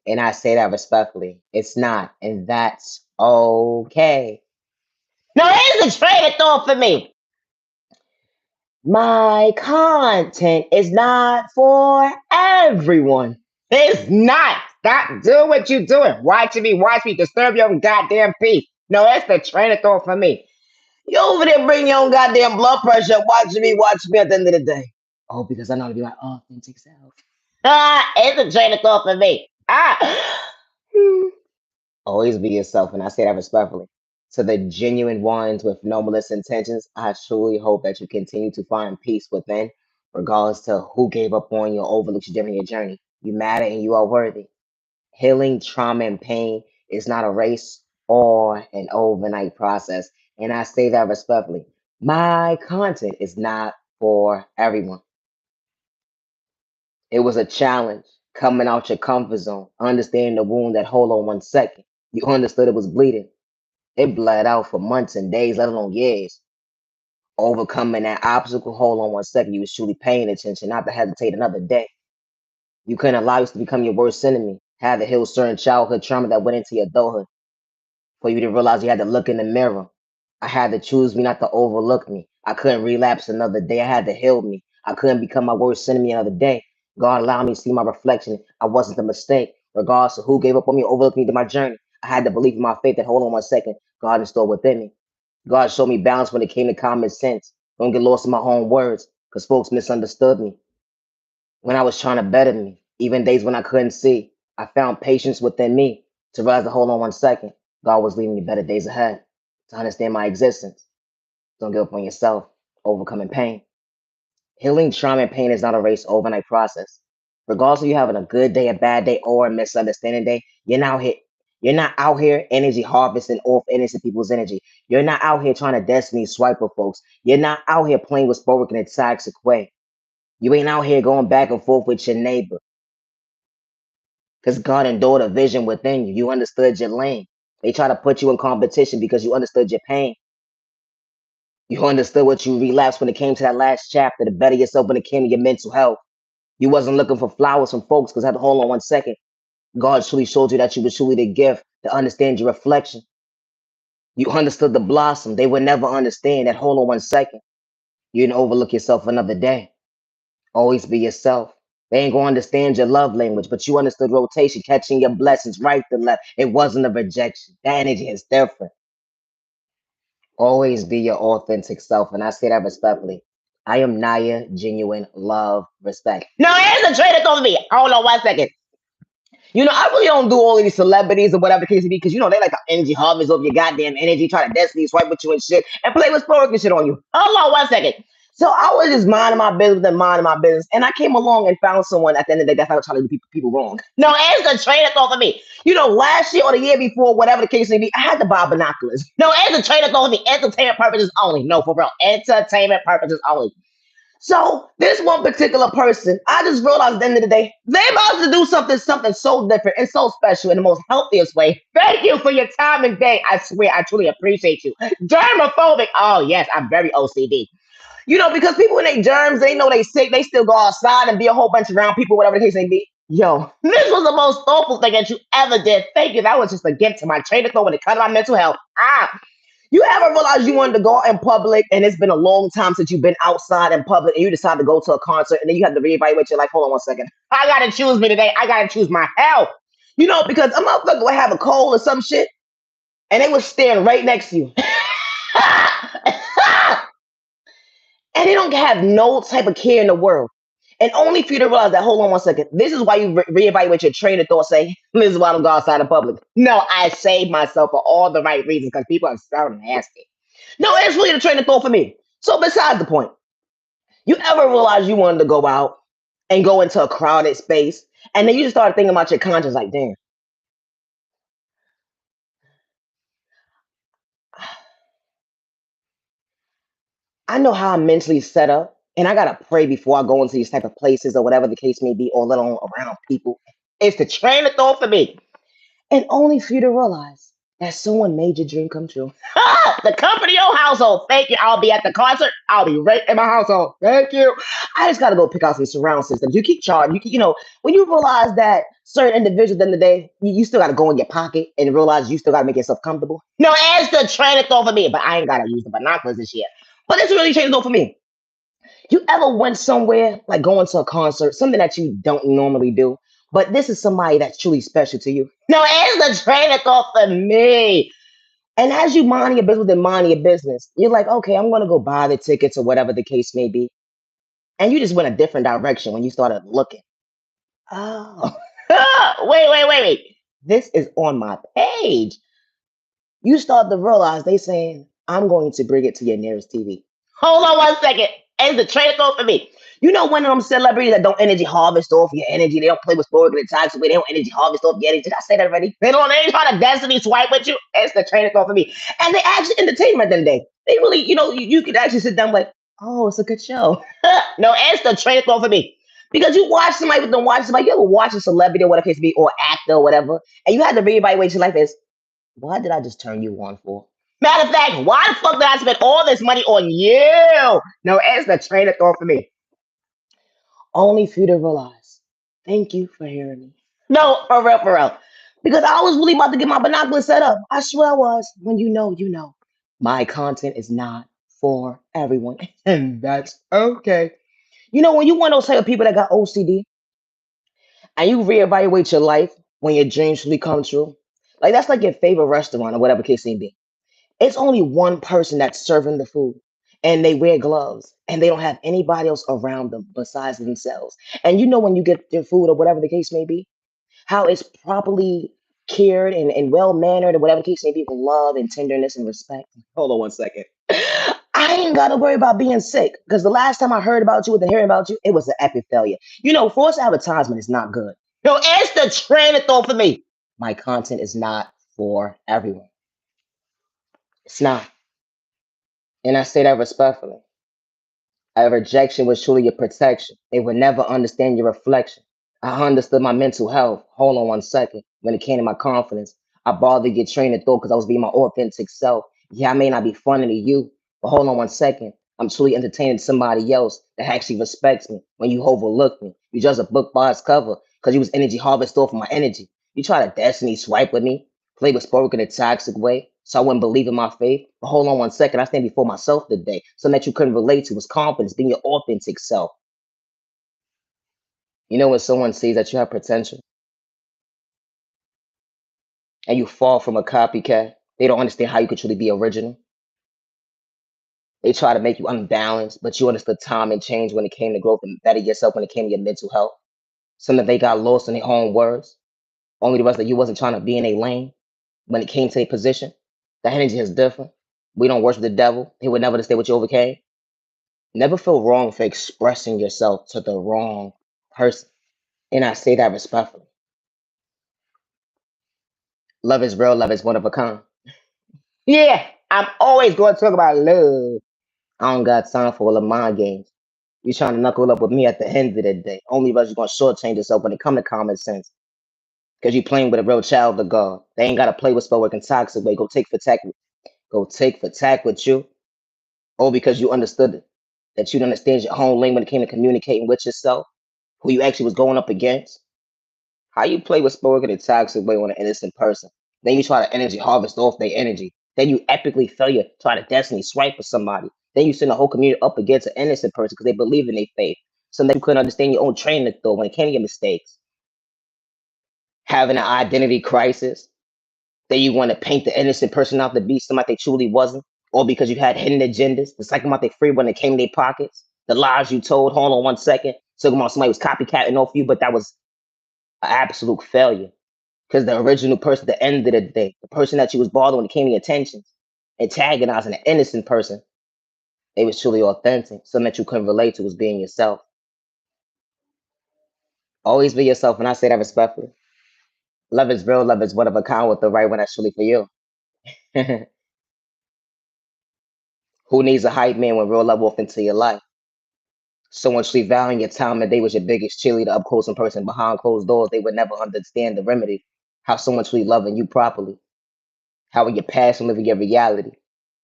And I say that respectfully. It's not, and that's okay. Now, here's the train of thought for me. My content is not for everyone. It's not. Stop doing what you're doing. Watch me, disturb your own goddamn peace. No, that's the train of thought for me. You over there bring your own goddamn blood pressure, watch me at the end of the day. Oh, because I know how to be my authentic self. It's a train of thought for me. Always be yourself, and I say that respectfully. To the genuine ones with no malicious intentions, I truly hope that you continue to find peace within, regardless to who gave up on you or overlooked you during your journey. You matter and you are worthy. Healing trauma and pain is not a race or an overnight process, and I say that respectfully. My content is not for everyone. It was a challenge coming out your comfort zone, understanding the wound that hold on 1 second. You understood it was bleeding. It bled out for months and days, let alone years. Overcoming that obstacle, hold on 1 second. You was truly paying attention, not to hesitate another day. You couldn't allow yourself to become your worst enemy. Had to heal certain childhood trauma that went into your adulthood for you to realize you had to look in the mirror. I had to choose me not to overlook me. I couldn't relapse another day. I had to heal me. I couldn't become my worst enemy another day. God allowed me to see my reflection. I wasn't the mistake. Regardless of who gave up on me or overlooked me to my journey, I had to believe in my faith that hold on 1 second, God is still within me. God showed me balance when it came to common sense. Don't get lost in my own words, because folks misunderstood me. When I was trying to better me, even days when I couldn't see, I found patience within me to realize to hold on 1 second. God was leading me better days ahead to understand my existence. Don't give up on yourself, overcoming pain. Healing trauma and pain is not a race overnight process. Regardless of you having a good day, a bad day, or a misunderstanding day, you're not out here energy harvesting off innocent people's energy. You're not out here trying to destiny swipe with folks. You're not out here playing with spoken in a toxic way. You ain't out here going back and forth with your neighbor. Because God endured a vision within you. You understood your lane. They try to put you in competition because you understood your pain. You understood what you relapsed when it came to that last chapter to better yourself when it came to your mental health. You wasn't looking for flowers from folks because I had to hold on 1 second. God truly showed you that you were truly the gift to understand your reflection. You understood the blossom. They would never understand that hold on 1 second. You didn't overlook yourself another day. Always be yourself. They ain't gonna understand your love language, but you understood rotation, catching your blessings right to left. It wasn't a rejection. That energy is different. Always be your authentic self, and I say that respectfully. I am Niyah Genuine Love Respect. No, here's a trader told me. Hold on 1 second. I really don't do all of these celebrities or whatever the case may be, because they like the energy harvest of your goddamn energy, try to destiny swipe with you and shit, and play with spork and shit on you. Hold on 1 second. So I was just minding my business and minding my business, and I came along and found someone at the end of the day that's not trying to do people wrong. No, it's a trainer thought for me. Last year or the year before, whatever the case may be, I had to buy binoculars. No, it's a trainer thought for me. Entertainment purposes only. No, for real. Entertainment purposes only. So this one particular person, I just realized at the end of the day, they about to do something so different and so special in the most healthiest way. Thank you for your time and day. I swear, I truly appreciate you. Germophobic. Oh yes, I'm very OCD. Because people when they germs, they know they sick, they still go outside and be a whole bunch around people, whatever the case may be. Yo, this was the most thoughtful thing that you ever did. Thank you. That was just a gift to my trainer thought when it comes to my mental health. You ever realize you wanted to go out in public and it's been a long time since you've been outside in public and you decide to go to a concert and then you have to reevaluate your life? Hold on 1 second. I gotta choose me today. I gotta choose my health. Because a motherfucker would have a cold or some shit and they was standing right next to you. And they don't have no type of care in the world. And only for you to realize that, hold on 1 second, this is why you reevaluate your train of thought, say, this is why I don't go outside in public. No, I saved myself for all the right reasons because people are so nasty. No, it's really the train of thought for me. So besides the point, you ever realize you wanted to go out and go into a crowded space and then you just start thinking about your conscience like, damn, I know how I'm mentally set up and I gotta pray before I go into these type of places or whatever the case may be or let alone around people. It's the train of thought for me. And only for you to realize that someone made your dream come true. The company your household. Thank you. I'll be at the concert. I'll be right in my household. Thank you. I just gotta go pick out some surround systems. You keep charging. When you realize that certain individuals at the end of the day, you still gotta go in your pocket and realize you still gotta make yourself comfortable. No, it's the train of thought for me, but I ain't gotta use the binoculars this year. But it's really changed the thought for me. You ever went somewhere like going to a concert, something that you don't normally do, but this is somebody that's truly special to you? No, it's the train of thought for me. And as you mind your business and mind your business, you're like, okay, I'm gonna go buy the tickets or whatever the case may be. And you just went a different direction when you started looking. Oh, wait. This is on my page. You start to realize they saying, I'm going to bring it to your nearest TV. Hold on one second. It's the train of thought for me. You know one of them celebrities that don't energy harvest off your energy. They don't play with sport and attacks away. They don't energy harvest off your energy. Did I say that already? They try to destiny swipe with you. It's the train of thought for me. And they actually entertain at the end of the day. They really, you could actually sit down like, oh, it's a good show. No, it's the train of thought for me. Because you watch somebody with them watch somebody, you ever watch a celebrity or whatever case be, or actor or whatever, and you had to reevaluate your life as, why did I just turn you on for? Matter of fact, why the fuck did I spend all this money on you? No, it's the train of thought for me. Only for you to realize. Thank you for hearing me. No, for real, for real. Because I was really about to get my binoculars set up. I swear I was. When you know, you know. My content is not for everyone. And that's okay. When you want those type of people that got OCD and you reevaluate your life when your dreams really come true, like that's like your favorite restaurant or whatever case may be. It's only one person that's serving the food and they wear gloves and they don't have anybody else around them besides themselves. And when you get your food or whatever the case may be, how it's properly cared and well mannered or whatever the case may be with love and tenderness and respect. Hold on one second. I ain't got to worry about being sick because the last time I heard about you and hearing about you, it was an epic failure. Forced advertisement is not good. No, it's the train of thought for me. My content is not for everyone. It's not. And I say that respectfully. A rejection was truly your protection. They would never understand your reflection. I understood my mental health. Hold on one second. When it came to my confidence, I bothered your train of thought because I was being my authentic self. Yeah, I may not be funny to you, but hold on one second. I'm truly entertaining somebody else that actually respects me. When you overlook me, you judge a book by its cover because you was energy harvest off of my energy. You try to destiny swipe with me, play with spoke in a toxic way, so I wouldn't believe in my faith. But hold on one second. I stand before myself today. Something that you couldn't relate to was confidence, being your authentic self. When someone sees that you have potential and you fall from a copycat, they don't understand how you could truly be original. They try to make you unbalanced, but you understood time and change when it came to growth and better yourself when it came to your mental health. Some of they got lost in their own words. Only the rest that you wasn't trying to be in a lane when it came to a position. The energy is different. We don't worship the devil. He would never understand what you overcame. Never feel wrong for expressing yourself to the wrong person. And I say that respectfully. Love is real, love is one of a kind. Yeah, I'm always going to talk about love. I don't got time for all the mind games. You trying to knuckle up with me at the end of the day. Only because you're going to shortchange yourself when it come to common sense. Because you playing with a real child of God. They ain't got to play with spell work and toxic way. Go take for tack with you. Or because you understood it. That you didn't understand your own lane when it came to communicating with yourself. Who you actually was going up against. How you play with spell work in a toxic way on an innocent person. Then you try to energy harvest off their energy. Then you epically failure, try to destiny swipe for somebody. Then you send the whole community up against an innocent person because they believe in their faith. So that you couldn't understand your own training of thought when it came to your mistakes. Having an identity crisis. Then you want to paint the innocent person out to be somebody they truly wasn't. Or because you had hidden agendas. The psych about they free when it came to their pockets. The lies you told, hold on one second. Talking about somebody was copycatting off you, but that was an absolute failure. Because the original person at the end of the day, the person that you was bothering when it came to your attentions, antagonizing an innocent person, they was truly authentic. Something that you couldn't relate to was being yourself. Always be yourself, and I say that respectfully. Love is real, love is one of a kind with the right one that's truly for you. Who needs a hype man when real love walked into your life? Someone truly valuing your time and they was your biggest cheerleader up close in person behind closed doors, they would never understand the remedy. How someone truly loving you properly. How in your past and living your reality,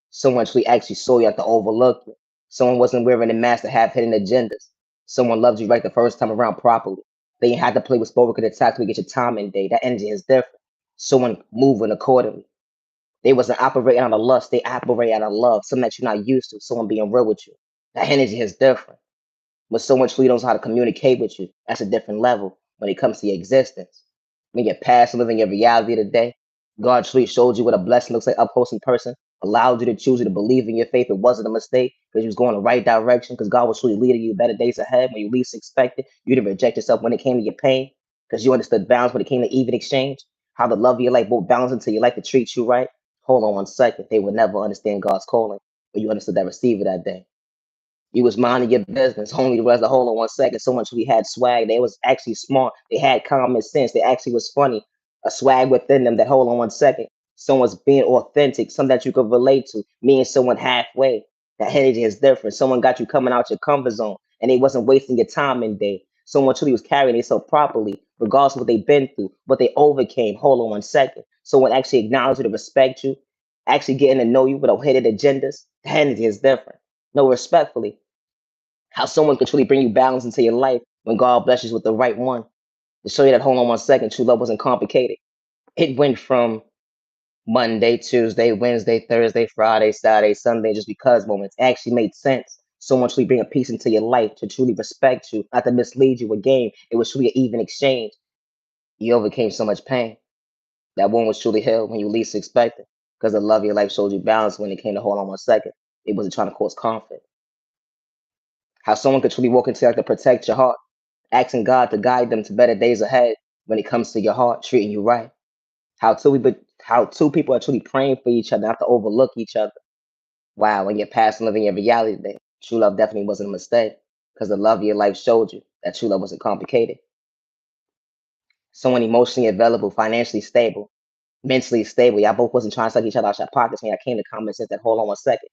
someone actually saw you have to overlook you. Someone wasn't wearing a mask to have hidden agendas. Someone loved you right the first time around properly. They ain't had to play with spoken attacks to get your time and day. That energy is different. Someone moving accordingly. They wasn't operating out of lust. They operate out of love, something that you're not used to. Someone being real with you. That energy is different. When someone truly knows how to communicate with you, that's a different level when it comes to your existence. When you're past living your reality today, God truly showed you what a blessing looks like up close in person, allowed you to choose you to believe in your faith. It wasn't a mistake because you was going the right direction because God was truly leading you better days ahead when you least expected. You didn't reject yourself when it came to your pain because you understood balance when it came to even exchange, how the love of your life both balance into your life to treat you right. Hold on 1 second. They would never understand God's calling, but you understood that receiver that day. You was minding your business. Only the rest of hold on 1 second. So much we had swag. They was actually smart. They had common sense. They actually was funny. A swag within them that hold on 1 second. Someone's being authentic, something that you could relate to. Me and someone halfway. That energy is different. Someone got you coming out your comfort zone and they wasn't wasting your time and day. Someone truly was carrying themselves properly, regardless of what they've been through, what they overcame. Hold on 1 second. Someone actually acknowledged you to respect you, actually getting to know you without hidden agendas. The energy is different. No, respectfully, how someone could truly bring you balance into your life when God blesses you with the right one. To show you that, hold on 1 second, true love wasn't complicated. It went from Monday, Tuesday, Wednesday, Thursday, Friday, Saturday, Sunday, just because moments actually made sense. Someone truly bring a peace into your life to truly respect you, not to mislead you again. It was truly an even exchange. You overcame so much pain. That one was truly healed when you least expected. Because the love of your life showed you balance when it came to hold on 1 second. It wasn't trying to cause conflict. How someone could truly walk into like to protect your heart, asking God to guide them to better days ahead when it comes to your heart, treating you right. How two people are truly praying for each other, not to overlook each other. Wow, when you're past and living your reality today, true love definitely wasn't a mistake because the love of your life showed you that true love wasn't complicated. Someone emotionally available, financially stable, mentally stable. Y'all both wasn't trying to suck each other out your pockets when y'all came to common sense that hold on 1 second.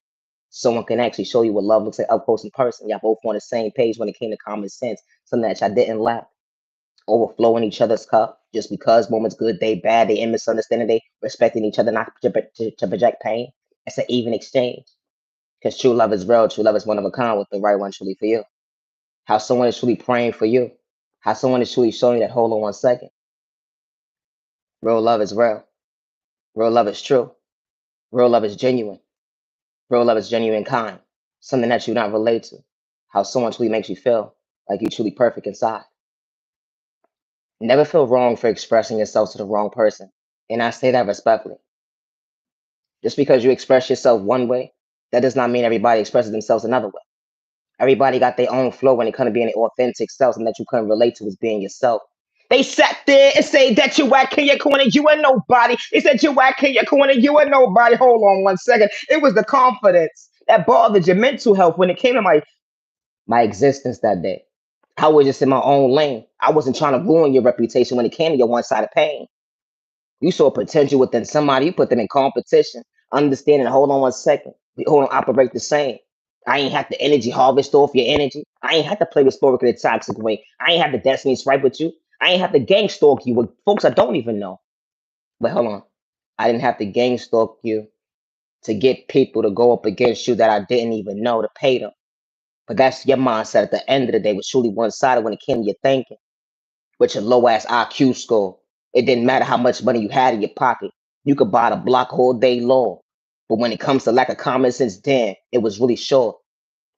Someone can actually show you what love looks like up close in person. Y'all both on the same page when it came to common sense, something that y'all didn't lack. Overflowing each other's cup just because moments good, day bad, they in misunderstanding, they respecting each other, not to project pain. It's an even exchange because true love is real. True love is one of a kind with the right one truly for you. How someone is truly praying for you. How someone is truly showing you that hold on 1 second. Real love is real. Real love is true. Real love is genuine. Real love is genuine kind. Something that you not relate to. How someone truly makes you feel like you're truly perfect inside. Never feel wrong for expressing yourself to the wrong person. And I say that respectfully. Just because you express yourself one way, that does not mean everybody expresses themselves another way. Everybody got their own flow when it comes to being an authentic self and that you couldn't relate to as being yourself. They sat there and say that you whack in your corner, you are nobody. They said you whack in your corner, you are nobody. Hold on 1 second. It was the confidence that bothered your mental health when it came to my existence that day. I was just in my own lane. I wasn't trying to ruin your reputation when it came to your one-sided pain. You saw potential within somebody, you put them in competition. Understanding, hold on 1 second. We all don't operate the same. I ain't have the energy harvest off your energy. I ain't have to play with Sporik in a toxic way. I ain't have the destiny swipe with you. I ain't have to gang stalk you with folks I don't even know. But hold on. I didn't have to gang stalk you to get people to go up against you that I didn't even know to pay them. But that's your mindset at the end of the day was truly one-sided when it came to your thinking with your low ass IQ score. It didn't matter how much money you had in your pocket. You could buy the block all day long. But when it comes to lack of common sense, damn, it was really short.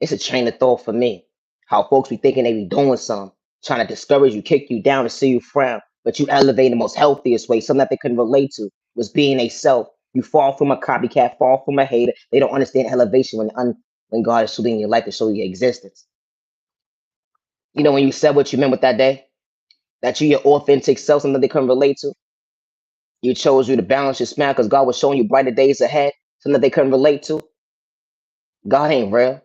It's a train of thought for me. How folks be thinking they be doing something, trying to discourage you, kick you down, to see you frown. But you elevate in the most healthiest way, something that they couldn't relate to, was being a self. You fall from a copycat, fall from a hater. They don't understand elevation when God is shooting your life to show your existence. You know, when you said what you meant with that day, that you your authentic self, something they couldn't relate to. You chose you to balance your smile because God was showing you brighter days ahead, something that they couldn't relate to. God ain't real.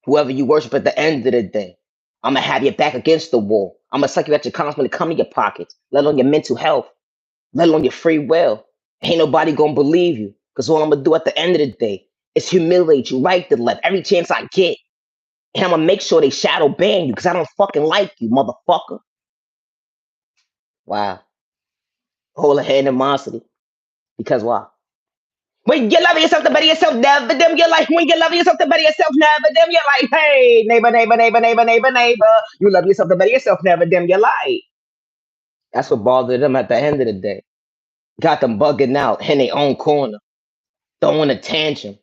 Whoever you worship at the end of the day, I'm gonna have your back against the wall. I'm gonna suck you at your comments when it come in your pockets, let alone your mental health, let alone your free will. Ain't nobody gonna believe you because all I'm gonna do at the end of the day is humiliate you right to left every chance I get. And I'm gonna make sure they shadow ban you because I don't fucking like you, motherfucker. Wow. Whole of animosity. Because why? When you love yourself to better yourself, never dim your life. When you love yourself to better yourself, never dim your life. Hey, neighbor, neighbor, neighbor, neighbor, neighbor, neighbor. You love yourself to better yourself, never dim your light. That's what bothered them at the end of the day. Got them bugging out in their own corner, throwing a tantrum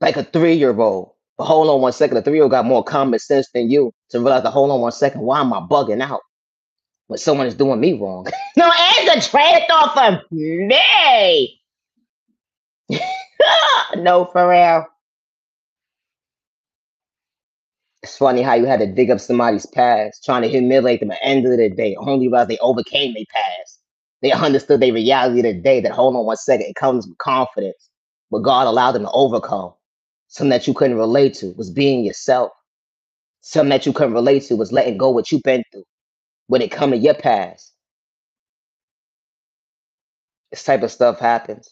like a 3-year old. But hold on one second, the 3-year old got more common sense than you to realize that hold on one second, why am I bugging out when someone is doing me wrong? No, it's a trade off of me. No, for real. It's funny how you had to dig up somebody's past, trying to humiliate them at the end of the day, only realize they overcame their past. They understood their reality today that hold on one second, it comes with confidence. But God allowed them to overcome. Something that you couldn't relate to was being yourself. Something that you couldn't relate to was letting go what you've been through when it come to your past. This type of stuff happens.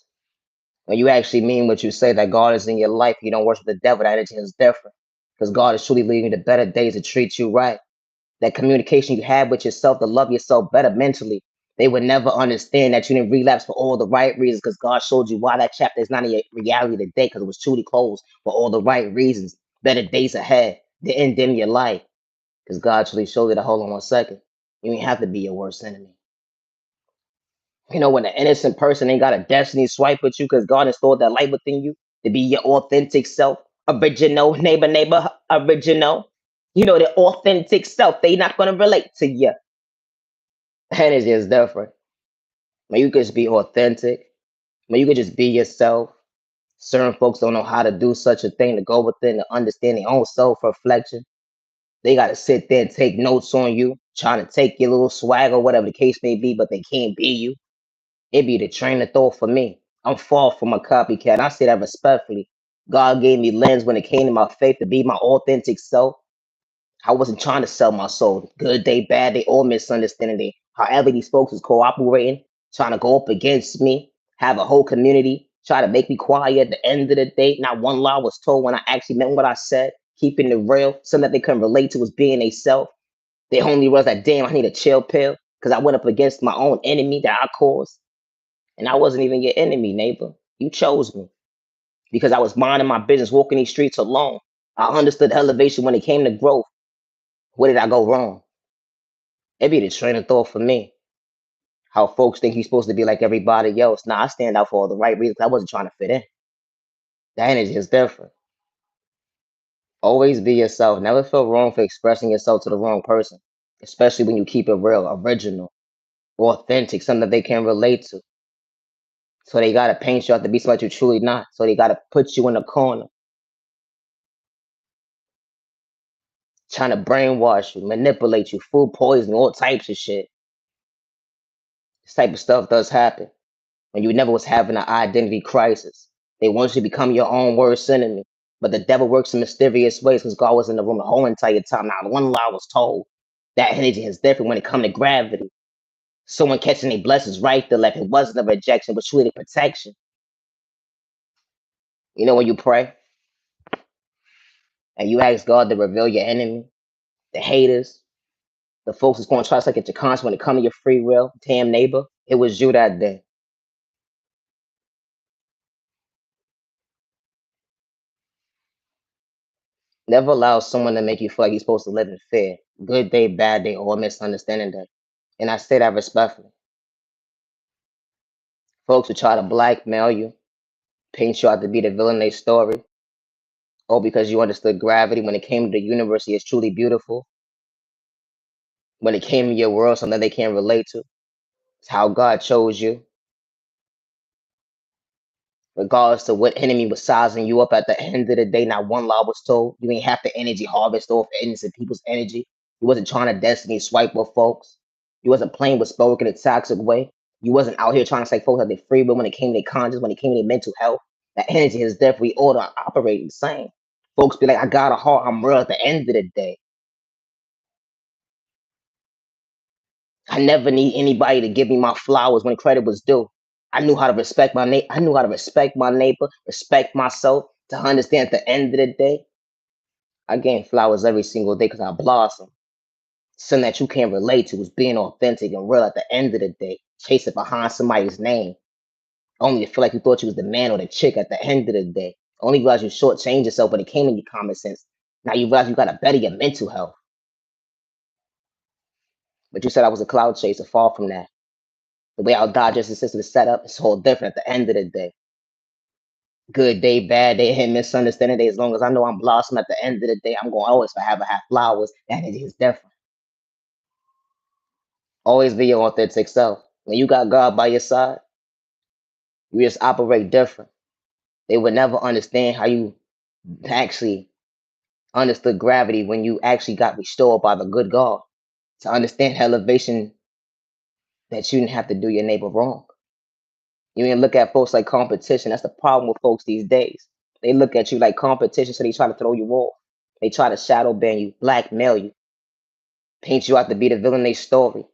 When you actually mean what you say, that God is in your life, you don't worship the devil, that energy is different. Because God is truly leading you to better days to treat you right. That communication you had with yourself to love yourself better mentally. They would never understand that you didn't relapse for all the right reasons because God showed you why that chapter is not in your reality today because it was truly closed for all the right reasons. Better days ahead. Didn't dim your light because God truly showed you that. Hold on one second. You ain't have to be your worst enemy. You know, when an innocent person ain't got a destiny swipe with you because God installed that light within you to be your authentic self, original, neighbor, neighbor, original. You know, the authentic self, they not going to relate to you. Energy is different. When you could just be authentic, when you could just be yourself. Certain folks don't know how to do such a thing to go within to understand their own self reflection. They got to sit there and take notes on you, trying to take your little swag or whatever the case may be, but they can't be you. It be the train of thought for me. I'm far from a copycat. And I say that respectfully. God gave me lens when it came to my faith to be my authentic self. I wasn't trying to sell my soul. Good day, bad day, all misunderstanding day. However, these folks is cooperating, trying to go up against me, have a whole community, try to make me quiet at the end of the day. Not one lie was told when I actually meant what I said, keeping it real. Something that they couldn't relate to was being they self. They only realized that, damn, I need a chill pill because I went up against my own enemy that I caused. And I wasn't even your enemy, neighbor. You chose me because I was minding my business, walking these streets alone. I understood elevation when it came to growth. Where did I go wrong? It be the train of thought for me. How folks think you're supposed to be like everybody else. Nah, I stand out for all the right reasons. I wasn't trying to fit in. The energy is different. Always be yourself. Never feel wrong for expressing yourself to the wrong person, especially when you keep it real, original, authentic, something that they can relate to. So they gotta paint you out to be somebody you're truly not. So they gotta put you in a corner, trying to brainwash you, manipulate you, food poison, all types of shit. This type of stuff does happen. When you never was having an identity crisis. They want you to become your own worst enemy. But the devil works in mysterious ways because God was in the room the whole entire time. Now, one lie was told. That energy is different when it comes to gravity. Someone catching their blessings right to left. It wasn't a rejection, but truly protection. You know, when you pray and you ask God to reveal your enemy, the haters, the folks that's going to try to suck at your conscience when it comes to your free will, damn neighbor, it was you that day. Never allow someone to make you feel like you're supposed to live in fear. Good day, bad day, or misunderstanding day. And I say that respectfully. Folks who try to blackmail you, paint you out to be the villain in their story, or because you understood gravity when it came to the universe, it's truly beautiful. When it came to your world, something they can't relate to. It's how God chose you. Regardless to what enemy was sizing you up at the end of the day, not one law was told. You ain't have the energy harvest off innocent people's energy. You wasn't trying to destiny swipe with folks. You wasn't playing with spoke in a toxic way. You wasn't out here trying to say folks that they free, but when it came to their conscience, when it came to their mental health, that energy is definitely all to operate the same. Folks be like, I got a heart, I'm real at the end of the day. I never need anybody to give me my flowers when credit was due. I knew how to respect my neighbor. I knew how to respect my neighbor, respect myself, to understand at the end of the day, I gain flowers every single day because I blossom. Something that you can't relate to is being authentic and real at the end of the day, chasing behind somebody's name. Only to feel like you thought you was the man or the chick at the end of the day. Only realize you shortchanged yourself when it came to your common sense. Now you realize you gotta better your mental health. But you said I was a cloud chaser, far from that. The way our digestive system is set up is whole different at the end of the day. Good day, bad day, hit misunderstanding day. As long as I know I'm blossom at the end of the day, I'm gonna always have flowers. That energy is different. Always be your authentic self. When you got God by your side, you just operate different. They would never understand how you actually understood gravity when you actually got restored by the good God. To understand elevation that you didn't have to do your neighbor wrong. You ain't look at folks like competition. That's the problem with folks these days. They look at you like competition, so they try to throw you off. They try to shadow ban you, blackmail you, paint you out to be the villain in their story.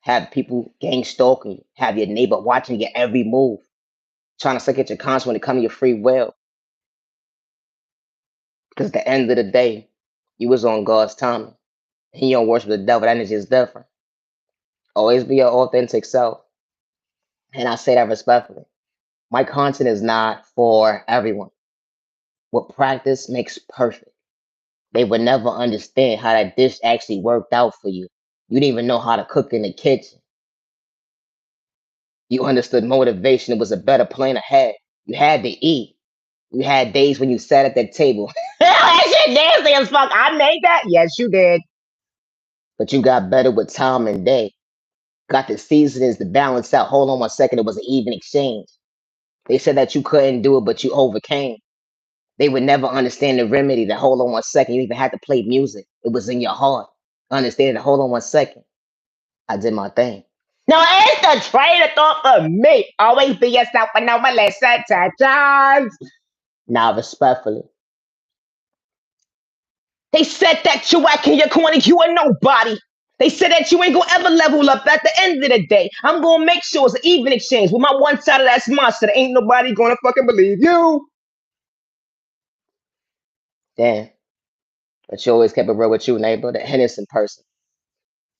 Have people gang stalking you. Have your neighbor watching your every move, trying to suck at your conscience when it comes to your free will. Because at the end of the day, you was on God's timing. He don't worship the devil. That energy is different. Always be your authentic self. And I say that respectfully. My content is not for everyone. What practice makes perfect. They would never understand how that dish actually worked out for you. You didn't even know how to cook in the kitchen. You understood motivation. It was a better plan ahead. You had to eat. You had days when you sat at that table. That shit nasty as fuck. I made that. Yes, you did. But you got better with time and day. Got the seasonings to balance out. Hold on one second. It was an even exchange. They said that you couldn't do it, but you overcame. They would never understand the remedy that hold on one second. You even had to play music. It was in your heart. Understand that hold on one second. I did my thing. No, it's the train of thought for me. Always be yourself and no listen to judge. Now, respectfully. They said that you acting your corny, you are nobody. They said that you ain't gonna ever level up at the end of the day. I'm gonna make sure it's an even exchange with my one side of that monster. There ain't nobody gonna fucking believe you. Damn. But you always kept it real with you, neighbor, the innocent person.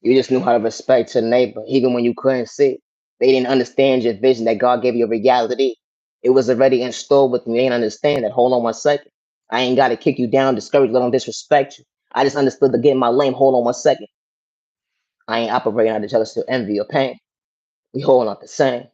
You just knew how to respect your neighbor, even when you couldn't see. They didn't understand your vision that God gave you a reality. It was already installed with me. They didn't understand that. Hold on one second. I ain't got to kick you down, discourage you, let them disrespect you. I just understood to get in my lane. Hold on one second. I ain't operating out of jealousy or envy or pain. We holding up the same.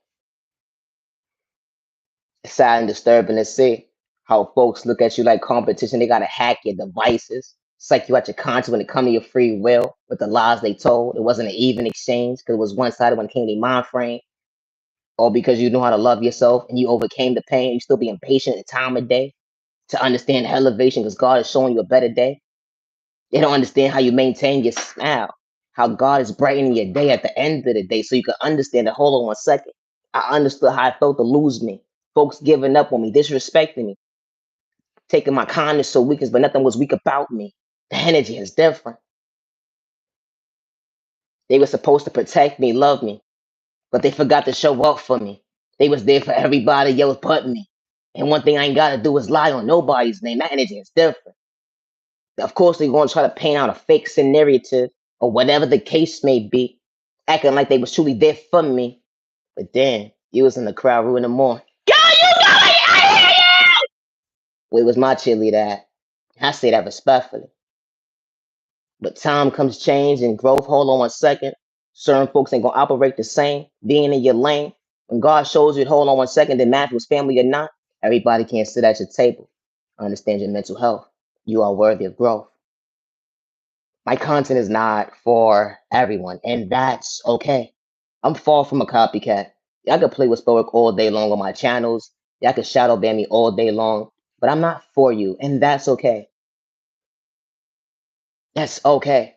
It's sad and disturbing to see how folks look at you like competition. They got to hack your devices, psych you out your conscience when it comes to your free will with the lies they told. It wasn't an even exchange because it was one sided when it came to your mind frame. Or because you know how to love yourself and you overcame the pain, you still being patient at the time of day to understand elevation because God is showing you a better day. They don't understand how you maintain your smile, how God is brightening your day at the end of the day so you can understand that. Hold on one second. I understood how I felt to lose me. Folks giving up on me, disrespecting me, taking my kindness so weakness, but nothing was weak about me. The energy is different. They were supposed to protect me, love me, but they forgot to show up for me. They was there for everybody else but me. And one thing I ain't gotta do is lie on nobody's name. That energy is different. Of course, they're gonna try to paint out a fake scenario or whatever the case may be, acting like they was truly there for me. But then you was in the crowd ruining more. Yo, you know it! I hear you! Well, it was my cheerleader at. I say that respectfully. But time comes change and growth. Hold on one second. Certain folks ain't gonna operate the same. Being in your lane. When God shows you, hold on one second, then matter was family or not. Everybody can't sit at your table. Understand your mental health. You are worthy of growth. My content is not for everyone, and that's okay. I'm far from a copycat. Y'all can play with Stoic all day long on my channels. Y'all can shadow ban me all day long, but I'm not for you, and that's okay. That's okay.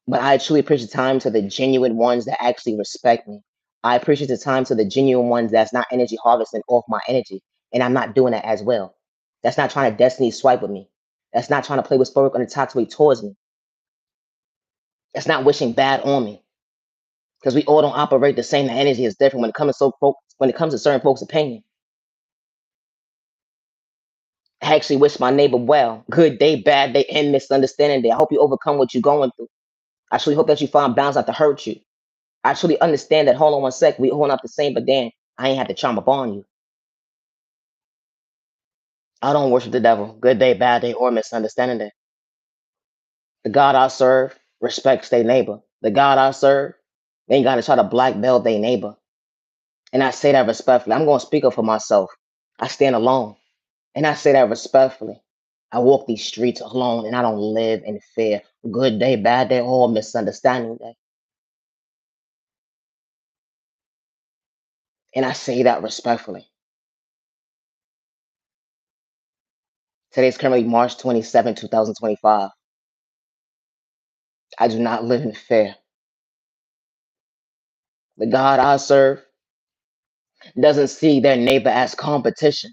But I truly appreciate the time to the genuine ones that actually respect me. I appreciate the time to the genuine ones that's not energy harvesting off my energy, and I'm not doing that as well. That's not trying to destiny swipe with me. That's not trying to play with Stoic on the toxic way towards me. That's not wishing bad on me. Because we all don't operate the same. The energy is different when it comes to when it comes to certain folks' opinion. I actually wish my neighbor well. Good day, bad day, and misunderstanding day. I hope you overcome what you're going through. I truly hope that you find balance not to hurt you. I truly understand that. Hold on one sec. We all not the same, but then I ain't had to charm upon you. I don't worship the devil. Good day, bad day, or misunderstanding day. The God I serve respects their neighbor. The God I serve, they ain't got to try to blackmail their neighbor. And I say that respectfully. I'm going to speak up for myself. I stand alone. And I say that respectfully. I walk these streets alone and I don't live in fear. Good day, bad day, or misunderstanding day. And I say that respectfully. Today is currently March 27, 2025. I do not live in fear. The God I serve doesn't see their neighbor as competition.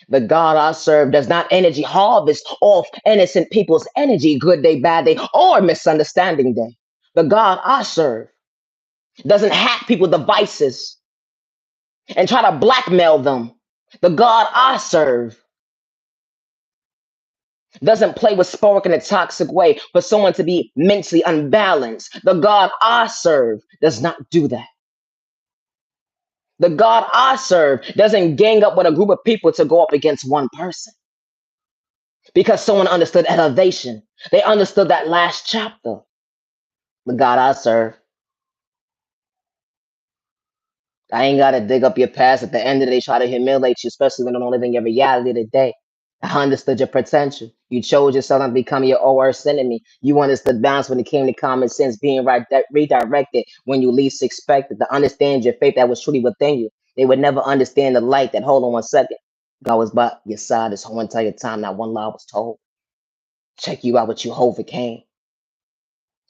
The God I serve does not energy harvest off innocent people's energy, good day, bad day, or misunderstanding day. The God I serve doesn't hack people's devices and try to blackmail them. The God I serve doesn't play with spark in a toxic way for someone to be mentally unbalanced. The God I serve does not do that. The God I serve doesn't gang up with a group of people to go up against one person because someone understood elevation. They understood that last chapter. The God I serve, I ain't gotta dig up your past. At the end of the day, try to humiliate you, especially when they don't live in your reality today. I understood your potential. You chose yourself not to become your own worst enemy. You understood balance when it came to common sense, being right redirected when you least expected. To understand your faith that was truly within you. They would never understand the light that, hold on one second. God was by your side this whole entire time. Not one lie was told. Check you out what you overcame.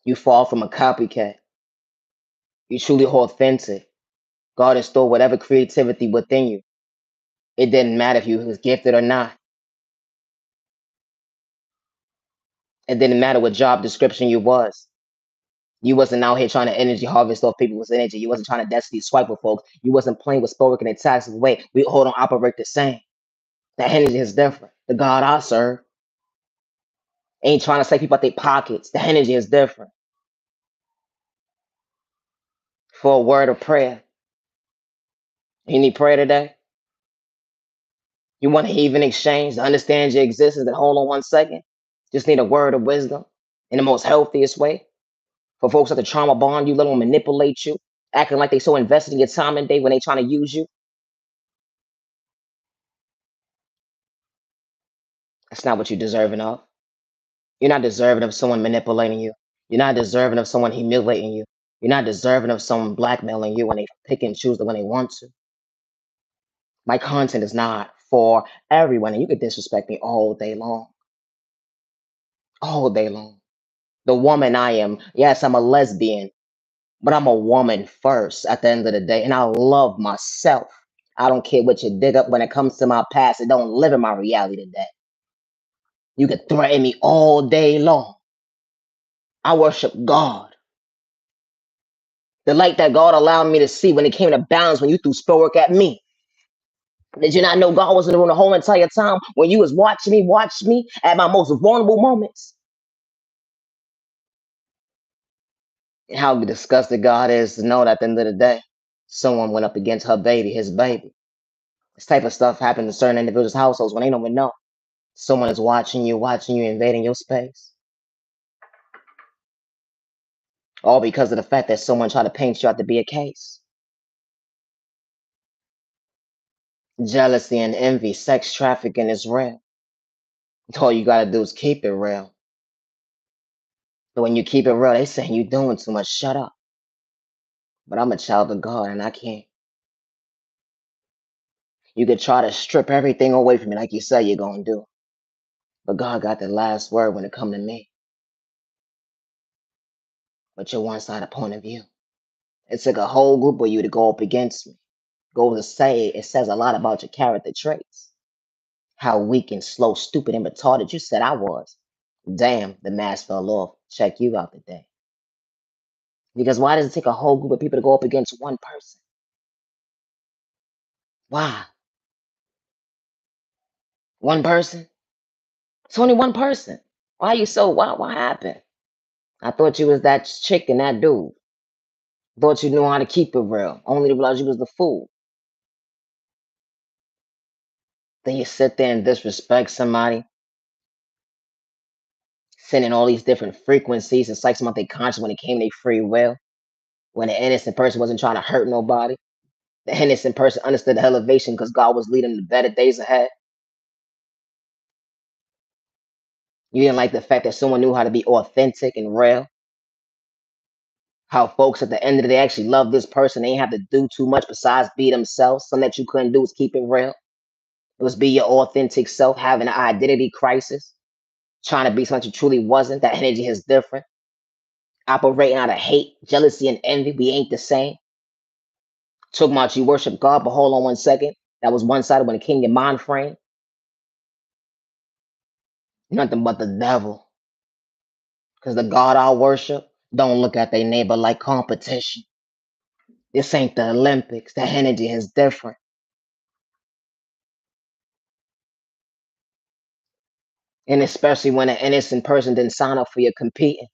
You fall from a copycat. You truly authentic. God installed whatever creativity within you. It didn't matter if you was gifted or not. It didn't matter what job description you was. You wasn't out here trying to energy harvest off people's energy. You wasn't trying to destiny swipe with folks. You wasn't playing with spoke in a toxic way. We all don't operate the same. That energy is different. The God I serve ain't trying to say people out their pockets. The energy is different. For a word of prayer. You need prayer today? You want to even exchange to understand your existence and hold on one second? Just need a word of wisdom in the most healthiest way. For folks that the trauma bond you, let them manipulate you, acting like they so invested in your time and day when they trying to use you. That's not what you're deserving of. You're not deserving of someone manipulating you. You're not deserving of someone humiliating you. You're not deserving of someone blackmailing you when they pick and choose when they want to. My content is not for everyone, and you could disrespect me all day long. All day long. The woman I am, yes, I'm a lesbian, but I'm a woman first at the end of the day, and I love myself. I don't care what you dig up when it comes to my past. It don't live in my reality today. You can threaten me all day long. I worship God. The light that God allowed me to see when it came to balance when you threw spell work at me. Did you not know God was in the room the whole entire time when you was watch me at my most vulnerable moments? And how disgusted God is to know that at the end of the day, someone went up against her baby, his baby. This type of stuff happens in certain individuals' households when they don't even know. Someone is watching you, invading your space. All because of the fact that someone tried to paint you out to be a case. Jealousy and envy, sex trafficking is real. All you gotta do is keep it real. But when you keep it real, they saying you doing too much. Shut up. But I'm a child of God and I can't. You could try to strip everything away from me like you say you're gonna do. But God got the last word when it come to me. But your one-sided point of view. It took a whole group of you to go up against me. Go to say it says a lot about your character traits. How weak and slow, stupid, and retarded you said I was. Damn, the mask fell off. Check you out today. Because why does it take a whole group of people to go up against one person? Why? One person? It's only one person. Why you so what happened? I thought you was that chick and that dude. Thought you knew how to keep it real. Only to realize you was the fool. Then you sit there and disrespect somebody, sending all these different frequencies and psych them out their conscious when it came to their free will. When the innocent person wasn't trying to hurt nobody. The innocent person understood the elevation because God was leading them to better days ahead. You didn't like the fact that someone knew how to be authentic and real. How folks at the end of the day actually love this person. They ain't have to do too much besides be themselves. Something that you couldn't do was keep it real. It was be your authentic self, having an identity crisis, trying to be something you truly wasn't. That energy is different. Operating out of hate, jealousy, and envy. We ain't the same. Talking about you worship God, but hold on one second. That was one sided when it came to your mind frame. Nothing but the devil. Because the God I worship don't look at their neighbor like competition. This ain't the Olympics. The energy is different. And especially when an innocent person didn't sign up for your competing.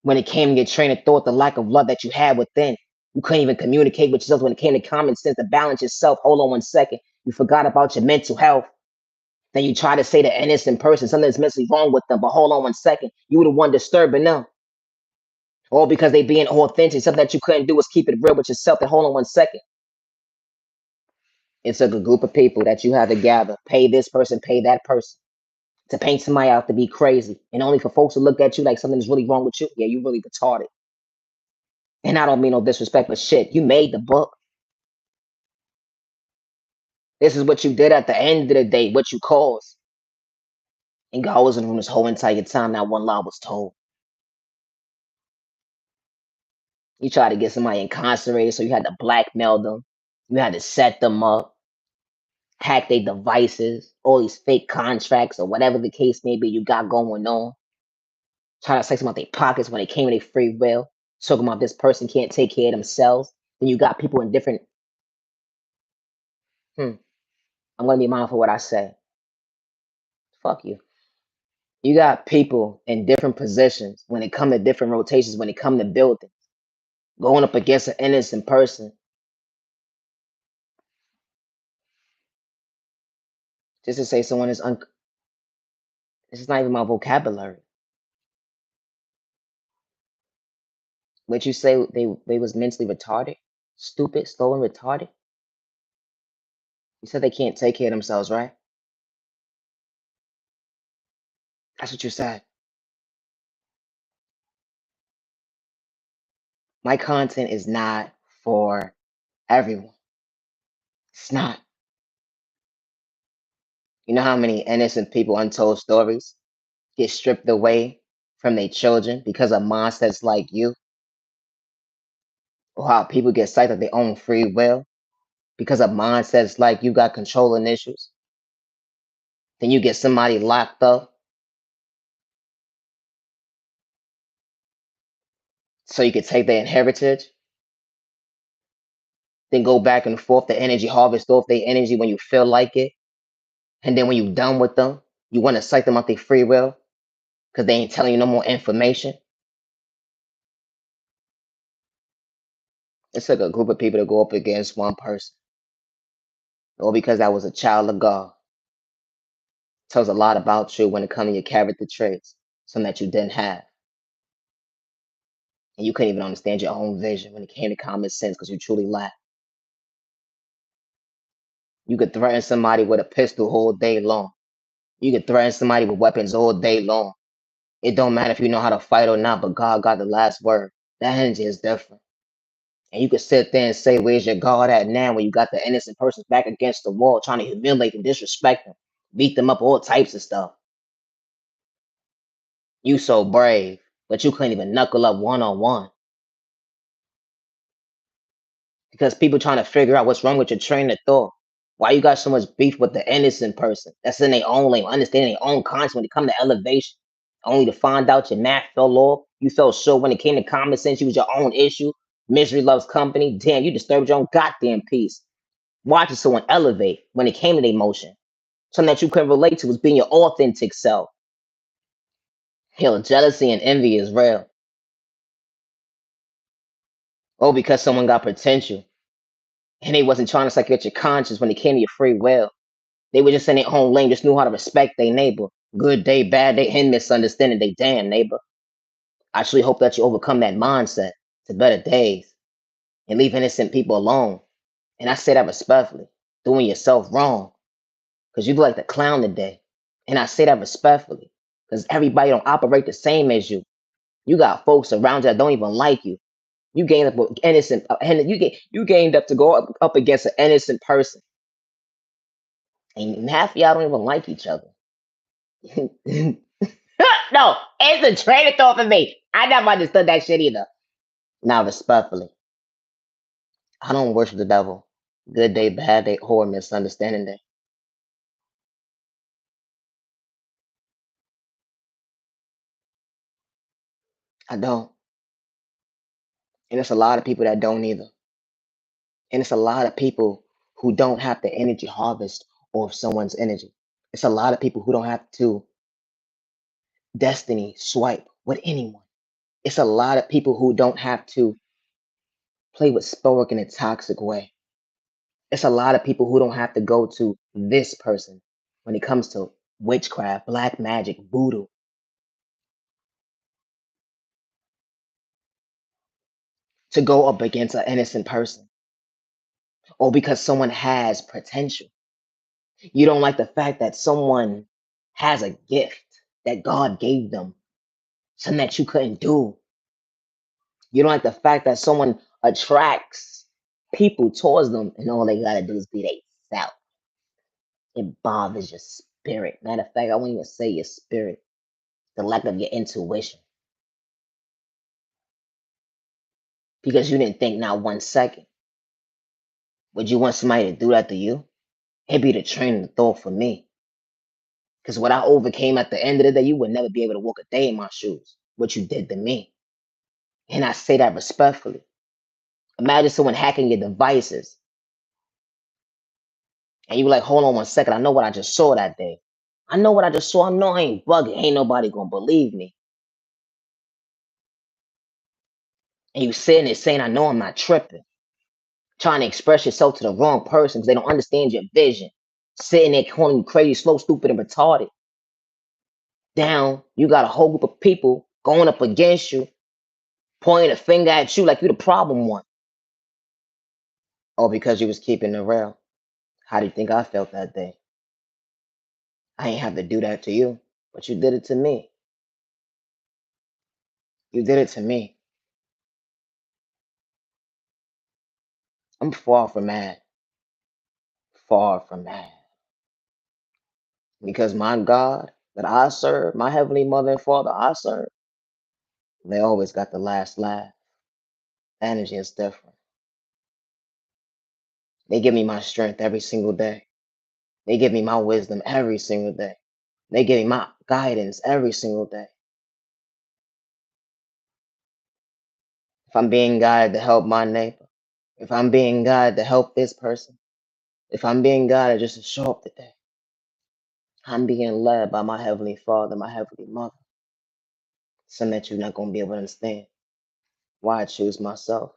When it came to your train of thought, the lack of love that you had within. You couldn't even communicate with yourself when it came to common sense to balance yourself. Hold on one second. You forgot about your mental health. Then you try to say the innocent person, something's mentally wrong with them. But hold on one second. You were the one disturbing them. All because they being authentic. Something that you couldn't do was keep it real with yourself. Then hold on one second. It's a group of people that you have to gather. Pay this person, pay that person. To paint somebody out to be crazy. And only for folks to look at you like something's really wrong with you. Yeah, you really retarded. And I don't mean no disrespect, but shit, you made the book. This is what you did at the end of the day, what you caused. And God was in the room this whole entire time. Not one lie was told. You tried to get somebody incarcerated, so you had to blackmail them. You had to set them up, hack their devices, all these fake contracts or whatever the case may be you got going on. Trying to sex them out their pockets when they came with their free will. Talking about this person can't take care of themselves. Then you got people in different. I'm gonna be mindful of what I say. Fuck you. You got people in different positions when it come to different rotations, when it come to building, going up against an innocent person. Just to say someone is this is not even my vocabulary. Would you say they was mentally retarded, stupid, slow, and retarded? You said they can't take care of themselves, right? That's what you said. My content is not for everyone. It's not. You know how many innocent people, untold stories, get stripped away from their children because of mindsets like you? Or how people get psyched at their own free will because of mindsets like you got controlling issues? Then you get somebody locked up so you could take their inheritance, then go back and forth the energy, harvest off their energy when you feel like it. And then when you're done with them, you want to psych them out their free will because they ain't telling you no more information. It's like a group of people to go up against one person. Or because I was a child of God. Tells a lot about you when it comes to your character traits, some that you didn't have. And you couldn't even understand your own vision when it came to common sense because you truly lacked. You could threaten somebody with a pistol all day long. You could threaten somebody with weapons all day long. It don't matter if you know how to fight or not, but God got the last word. That energy is different. And you could sit there and say, where's your God at now when you got the innocent persons back against the wall trying to humiliate and disrespect them, beat them up, all types of stuff. You so brave, but you couldn't even knuckle up one on one because people trying to figure out what's wrong with your train of thought. Why you got so much beef with the innocent person that's in their own lane, understanding their own concept when it come to elevation, only to find out your math fell off. You felt sure when it came to common sense, you was your own issue. Misery loves company. Damn, you disturbed your own goddamn peace. Watching someone elevate when it came to their emotion. Something that you couldn't relate to was being your authentic self. Hell, jealousy and envy is real. Oh, because someone got potential and they wasn't trying to psych your conscience when it came to your free will. They were just in their own lane, just knew how to respect their neighbor. Good day, bad day, and misunderstanding they damn neighbor. I truly hope that you overcome that mindset to better days and leave innocent people alone. And I say that respectfully, doing yourself wrong, because you look like the clown today. And I say that respectfully, because everybody don't operate the same as you. You got folks around you that don't even like you. You gained up with innocent, and you gained up to go up against an innocent person, and half of y'all don't even like each other. No, it's a train of thought for me. I never understood that shit either. Now, respectfully, I don't worship the devil. Good day, bad day, or misunderstanding day. I don't. And it's a lot of people that don't either. And it's a lot of people who don't have the energy harvest of someone's energy. It's a lot of people who don't have to destiny swipe with anyone. It's a lot of people who don't have to play with spellwork in a toxic way. It's a lot of people who don't have to go to this person when it comes to witchcraft, black magic, voodoo, to go up against an innocent person or because someone has potential. You don't like the fact that someone has a gift that God gave them, something that you couldn't do. You don't like the fact that someone attracts people towards them and all they gotta do is be they self. It bothers your spirit. Matter of fact, I won't even say your spirit, the lack of your intuition. Because you didn't think not 1 second. Would you want somebody to do that to you? It'd be the train of thought for me. Because what I overcame at the end of the day, you would never be able to walk a day in my shoes. What you did to me. And I say that respectfully. Imagine someone hacking your devices and you like, hold on 1 second. I know what I just saw that day. I know what I just saw. I know I ain't bugging. Ain't nobody gonna believe me. And you sitting there saying, I know I'm not tripping. Trying to express yourself to the wrong person because they don't understand your vision. Sitting there calling you crazy, slow, stupid, and retarded. Down, you got a whole group of people going up against you, pointing a finger at you like you the problem one. Or because you was keeping it real. How do you think I felt that day? I ain't have to do that to you, but you did it to me. You did it to me. I'm far from mad. Far from mad. Because my God that I serve, my heavenly mother and father I serve, they always got the last laugh. Energy is different. They give me my strength every single day. They give me my wisdom every single day. They give me my guidance every single day. If I'm being guided to help my neighbor, if I'm being guided to help this person, if I'm being guided just to show up today, I'm being led by my heavenly father, my heavenly mother. Something that you're not gonna be able to understand. Why I choose myself,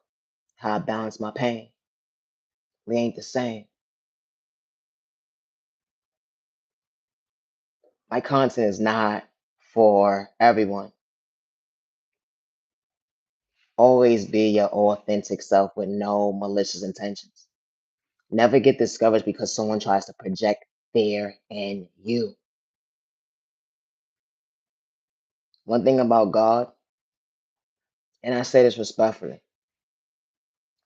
how I balance my pain. We ain't the same. My content is not for everyone. Always be your authentic self with no malicious intentions. Never get discouraged because someone tries to project fear in you. One thing about God, and I say this respectfully,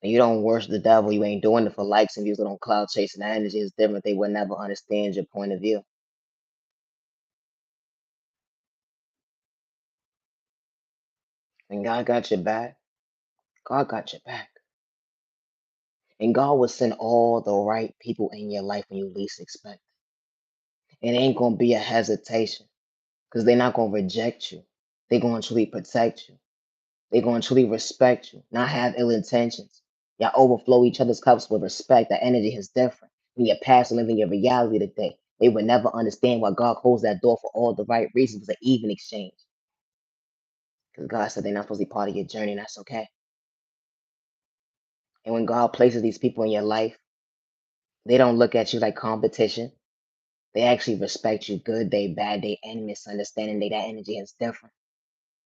and you don't worship the devil, you ain't doing it for likes and views or on cloud chasing. That energy is different. They will never understand your point of view. And God got your back. God got your back. And God will send all the right people in your life when you least expect it. It ain't gonna be a hesitation because they're not gonna reject you. They're gonna truly protect you. They're gonna truly respect you, not have ill intentions. Y'all overflow each other's cups with respect. That energy is different. When you're past living your reality today, they would never understand why God closed that door for all the right reasons. It was an even exchange. Because God said they're not supposed to be part of your journey, and that's okay. And when God places these people in your life, they don't look at you like competition. They actually respect you good day, bad day, and misunderstanding day. That energy is different.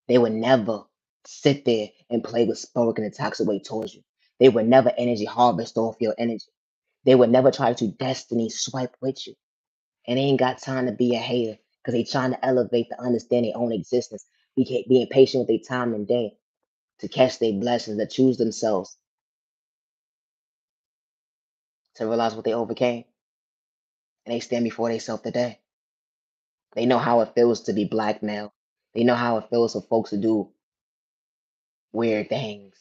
They would never sit there and play with smoke in a toxic way towards you. They would never energy harvest off your energy. They would never try to destiny swipe with you. And they ain't got time to be a hater because they trying to elevate to understand their own existence. Being patient with their time and day to catch their blessings, to choose themselves, to realize what they overcame. And they stand before themselves today. They know how it feels to be blackmailed. They know how it feels for folks to do weird things,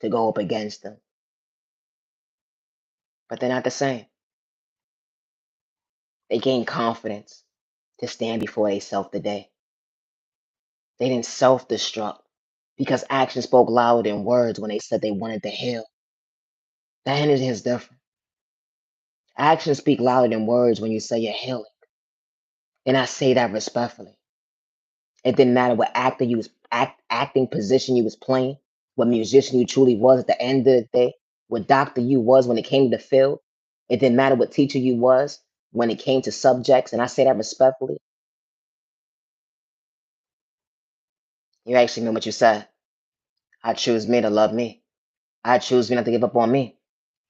to go up against them. But they're not the same. They gain confidence to stand before themselves today. They didn't self destruct because action spoke louder than words when they said they wanted to heal. That energy is different. Actions speak louder than words when you say you're healing. And I say that respectfully. It didn't matter what actor you was acting position you was playing, what musician you truly was at the end of the day, what doctor you was when it came to the field. It didn't matter what teacher you was when it came to subjects, and I say that respectfully. You actually know what you said. I choose me to love me. I choose me not to give up on me.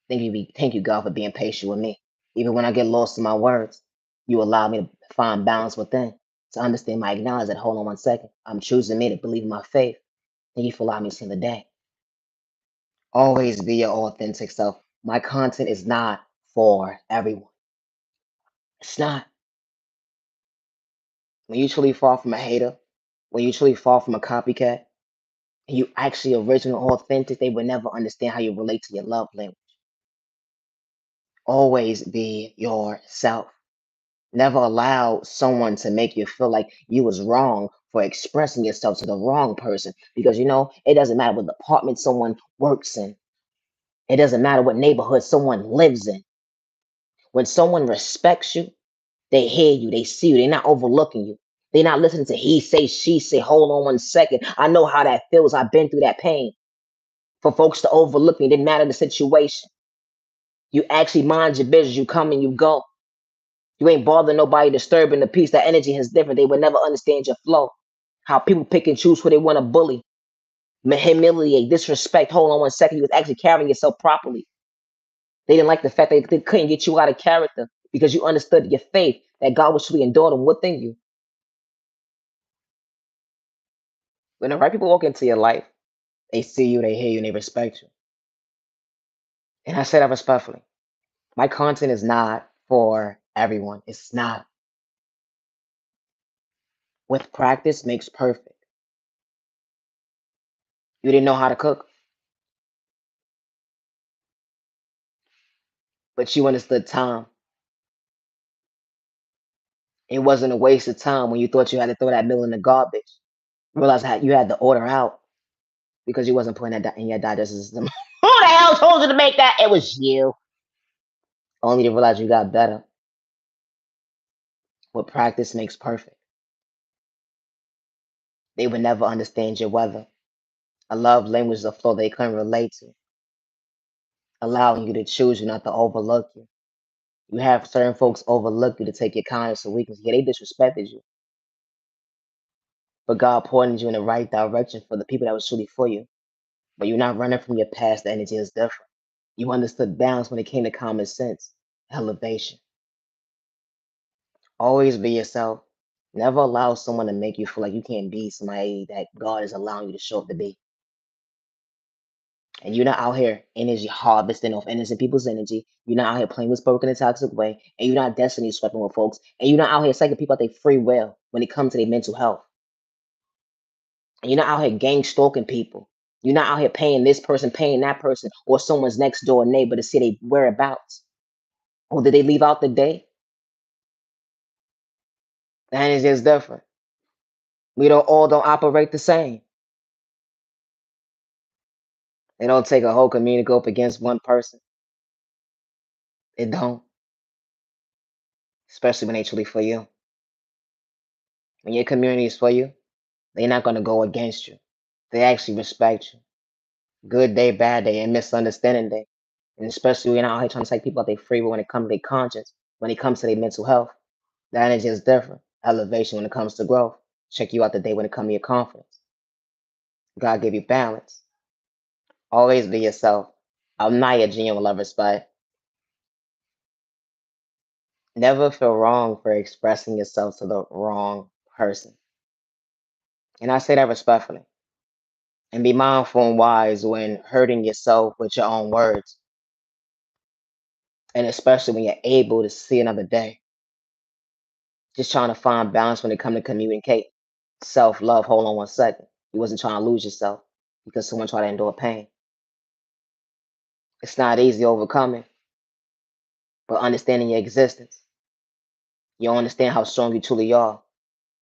Thank you, God, for being patient with me. Even when I get lost in my words, you allow me to find balance within, to understand my acknowledge that, hold on one second. I'm choosing me to believe in my faith. Thank you for allowing me to see the day. Always be your authentic self. My content is not for everyone. It's not. When you truly fall from a hater, when you truly fall from a copycat, and you actually original, authentic, they will never understand how you relate to your love language. Always be yourself. Never allow someone to make you feel like you was wrong for expressing yourself to the wrong person. Because it doesn't matter what department someone works in. It doesn't matter what neighborhood someone lives in. When someone respects you, they hear you, they see you, they're not overlooking you. They're not listening to he say, she say, hold on one second. I know how that feels. I've been through that pain. For folks to overlook me, it didn't matter the situation. You actually mind your business. You come and you go. You ain't bothering nobody, disturbing the peace. That energy is different. They would never understand your flow. How people pick and choose who they want to bully, humiliate, disrespect. Hold on one second. You was actually carrying yourself properly. They didn't like the fact that they couldn't get you out of character because you understood your faith that God was truly endured within you. When the right people walk into your life, they see you, they hear you, and they respect you. And I say that respectfully. My content is not for everyone. It's not. With practice makes perfect. You didn't know how to cook, but you understood time. It wasn't a waste of time when you thought you had to throw that meal in the garbage. Realize how you had to order out because you wasn't putting that in your digestive system. Who the hell told you to make that? It was you. Only to realize you got better. What practice makes perfect. They would never understand your weather. A love language is a flow they couldn't relate to, allowing you to choose you not to overlook you. You have certain folks overlook you to take your kindness or weakness. Yeah, they disrespected you, but God pointed you in the right direction for the people that was truly for you. But you're not running from your past. The energy is different. You understood balance when it came to common sense, elevation. Always be yourself. Never allow someone to make you feel like you can't be somebody that God is allowing you to show up to be. And you're not out here energy harvesting off innocent people's energy. You're not out here playing with spoken in a toxic way. And you're not destiny sweeping with folks. And you're not out here psyching people out their free will when it comes to their mental health. And you're not out here gang stalking people. You're not out here paying this person, paying that person, or someone's next door neighbor to see their whereabouts. Or did they leave out the day? And it's just different. We don't operate the same. It don't take a whole community to go up against one person. It don't. Especially when they truly for you. When your community is for you, they're not gonna go against you. They actually respect you. Good day, bad day, and misunderstanding day. And especially when you're not out here trying to take people out their free will when it comes to their conscience, when it comes to their mental health. The energy is different. Elevation when it comes to growth. Check you out the day when it comes to your confidence. God give you balance. Always be yourself. I'm Niyah Genuine Love Respect. Never feel wrong for expressing yourself to the wrong person. And I say that respectfully. And be mindful and wise when hurting yourself with your own words. And especially when you're able to see another day. Just trying to find balance when it comes to communicate. Self love, hold on 1 second. You wasn't trying to lose yourself because someone tried to endure pain. It's not easy overcoming, but understanding your existence. You'll understand how strong you truly are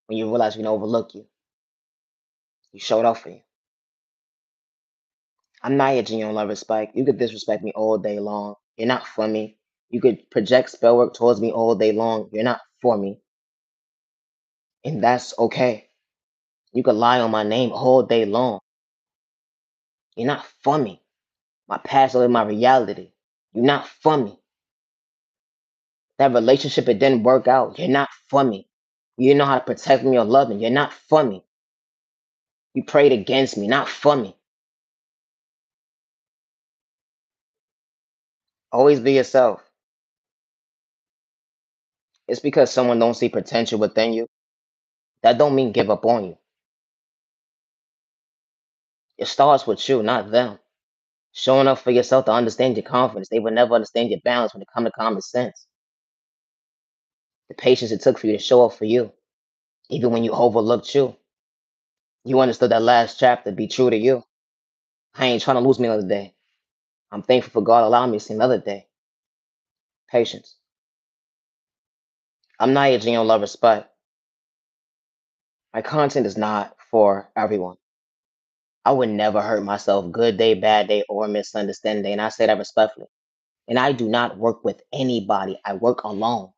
when you realize we can overlook you. You showed up for you. I'm not your genuine love respect. You could disrespect me all day long. You're not for me. You could project spell work towards me all day long. You're not for me. And that's okay. You could lie on my name all day long. You're not for me. My past is my reality. You're not for me. That relationship, it didn't work out. You're not for me. You didn't know how to protect me or love me. You're not for me. You prayed against me, not for me. Always be yourself. It's because someone don't see potential within you. That don't mean give up on you. It starts with you, not them. Showing up for yourself to understand your confidence. They will never understand your balance when it comes to common sense. The patience it took for you to show up for you, even when you overlooked you. You understood that last chapter, be true to you. I ain't trying to lose me another day. I'm thankful for God allowing me to see another day. Patience. I'm not your genuine love respect. My content is not for everyone. I would never hurt myself, good day, bad day, or misunderstanding day. And I say that respectfully. And I do not work with anybody. I work alone.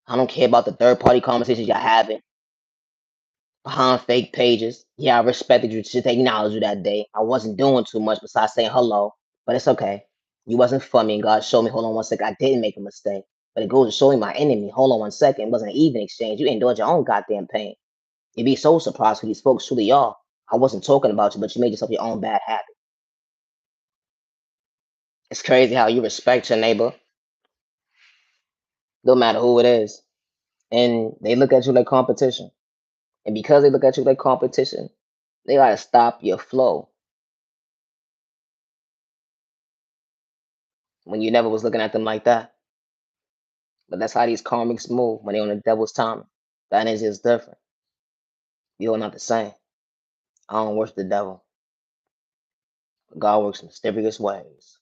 I don't care about the third party conversations y'all having behind fake pages. Yeah, I respected you to acknowledge you that day. I wasn't doing too much besides saying hello, but it's okay. You wasn't for me, and God showed me, hold on 1 second, I didn't make a mistake. But it goes to show me my enemy, hold on 1 second, it wasn't an even exchange. You endured your own goddamn pain. You'd be so surprised who these folks truly are. I wasn't talking about you, but you made yourself your own bad habit. It's crazy how you respect your neighbor, no matter who it is, and they look at you like competition. And because they look at you like competition, they gotta stop your flow when you never was looking at them like that. But that's how these karmics move when they on the devil's timing. The energy is different. You're not the same. I don't worship the devil. God works in mysterious ways.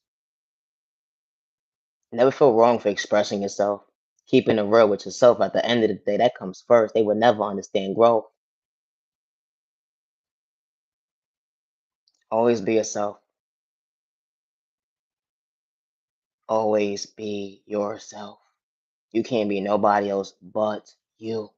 Never feel wrong for expressing yourself. Keeping it real with yourself at the end of the day, that comes first. They would never understand growth. Always be yourself. Always be yourself. You can't be nobody else but you.